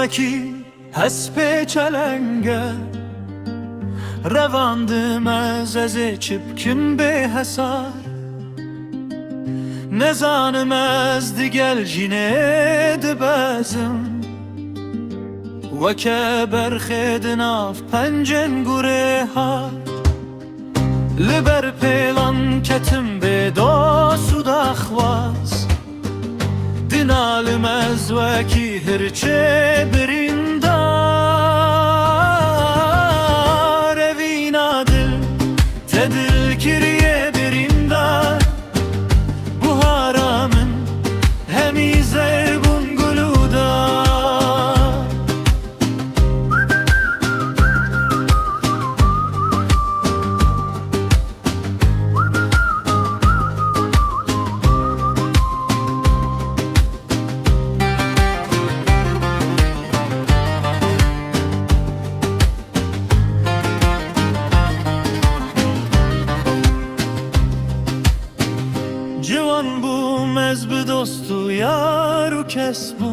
وکی هسپ چلنگه رواندم از چپکم به حسار نزانم از دیگل جینه دبازم وکه برخد ناف پنجن گوره ها لبر پیلان کتم به داس و دخواز دینالم از وکی هرچه بریندار اوینا دل تدل کریه بریندار buharamın hemize bunguluda Civan bu mezbi dostu yar u kes bu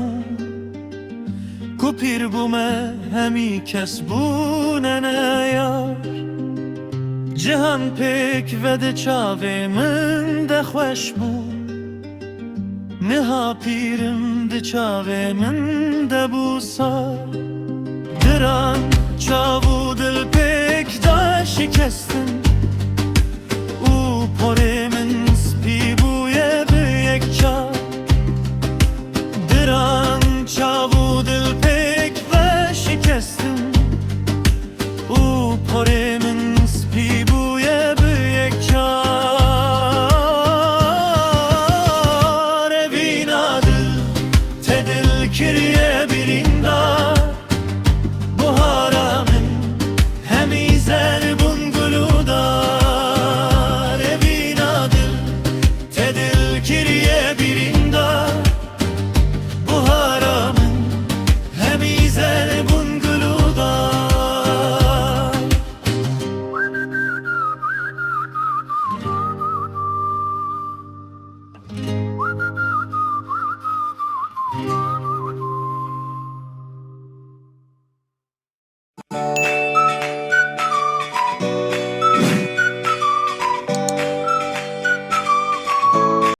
Kupir bu me hemi kes bu nene yar Cihan pek ve de çave min de xoş bu Niha pirim de çave min de bu sar Diran çavu dil pek da şikestin